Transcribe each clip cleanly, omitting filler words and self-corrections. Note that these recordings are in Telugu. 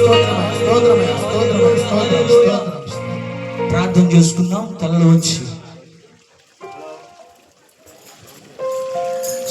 స్తోత్రమయ్యా, స్తోత్రం, స్తోత్రం. ప్రార్థన చేసుకుందాం తలలో ఉంచి.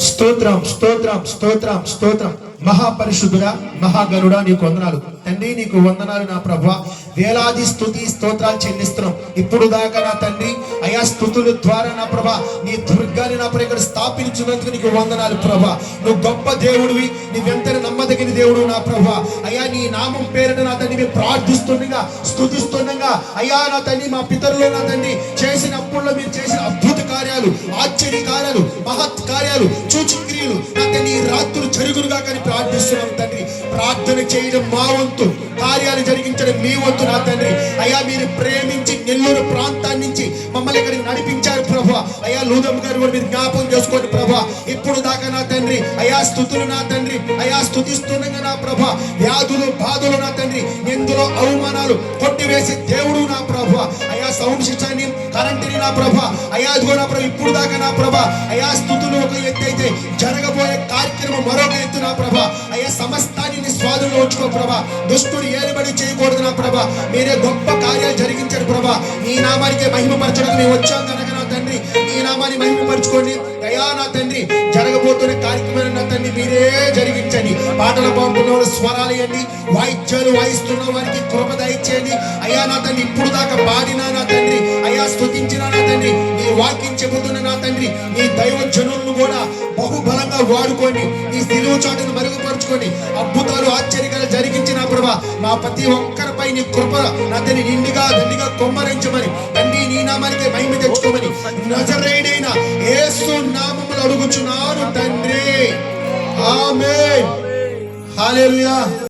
స్తోత్రం, స్తోత్రం, స్తోత్రం, స్తోత్రం. మహాపరిశుద్ధుడా, మహాగణుడా, నీకు వందనాలు తండ్రి, నీకు వందనాలు నా ప్రభువా. వేలాది స్తుతి స్తోత్రాలు చెల్లిస్తున్నాం ఇప్పుడు దాకా నా తండ్రి. అయా స్తుతుల ద్వారా నా ప్రభా నీ దుర్గాన్ని నా ప్రభు ఇక్కడ స్థాపించినందుకు నీకు వందనాలు ప్రభా. నువ్వు గొప్ప దేవుడివి, నీవెంతటి నమ్మదగిన దేవుడు నా ప్రభా. అయా నీ నామం పేరున నా తండ్రి మేము ప్రార్థిస్తుండగా స్తుతిస్తుండగా అయ్యా నా తండ్రి మా పితరులు నా తండ్రి చేసినప్పుడు మీరు చేసిన అద్భుత కార్యాలు, ఆశ్చర్య కార్యాలు, మహత్ కార్యాలు, సూచక్రియలు నా తండ్రి ఈ రాత్రులు జరుగునుగా కానీ ప్రార్థిస్తున్నాం తండ్రి. ప్రార్థన చేయడం మా వంతు, కార్యాలు జరిగించడం మీ వంతు నా తండ్రి. అయ్యా మీరు ప్రేమించి నెల్లూరు ప్రాంతాన్ని నుంచి మమ్మల్ని ఇక్కడికి నడిపించారు ప్రభు. అయ్యా లూదమ్మ గారు కూడా మీరు జ్ఞాపకం చేసుకోండి ప్రభు. ఇప్పుడు దాకా నా తండ్రి అయా స్తుతులు నా తండ్రి అయా స్తుతిస్తుండగా నా ప్రభు వ్యాధులు బాధలు నా తండ్రి ఎందులో అవమానాలు కొట్టివేసి దేవుడు నా ప్రభు. అయా సౌండ్ శిక్షాన్ని కరెంటుని నా ప్రభు అయా అదిగో నా ప్రభు ఇప్పుడు దాకా నా ప్రభ అయా స్తుతులు ఒక ఎత్తు అయితే జరగబోయే కార్యక్రమం మరొక ఎత్తు నా ప్రభ. అయ్యా సమస్తాన్ని నీ స్వాధీనంలో ఉంచుకో ప్రభా. దుష్టుడు ఏలుబడి చేయకూడదు నా ప్రభా. మీరే గొప్ప కార్యాలు జరిగించారు ప్రభా. నీ నామానికి మహిమపరచడానికి మేము వచ్చాం కనుక నా తండ్రి నీ నామాన్ని మహిమపరచుకోండి అయ్యా నా తండ్రి. జరగబోతున్న కార్యక్రమం నా తండ్రి మీరే జరిగించండి. పాటలు పాడుతున్న వాళ్ళు స్వరాలు ఇవ్వండి, వాయిద్యాలు వాయిస్తున్న వారికి కృప దయచేయండి అయ్యా నా తండ్రి. ఇప్పుడు దాకా పాడినా నా తండ్రి అయ్యా స్తుతించిన నా తండ్రి నీ వాక్యం చెబుతున్న నా తండ్రి నీ దైవ జనులను కూడా బహుబలంగా వాడుకోండి. నీ సిలువ చాటును మరుగుపరుచుకోండి. అద్భుతాలు ఆశ్చర్యకాలు జరిగించిన ప్రభా మా ప్రతి ఒక్కరిపై నీ కృప నా తండ్రి నిండుగా దండిగా కొమ్మరించమని తండ్రి నీ నామానికి మహిమ తెచ్చుకోమని నజరేయుడైన యేసు నామములో అడుగుచున్నాను తండ్రి. ఆమేన్. హల్లెలూయా.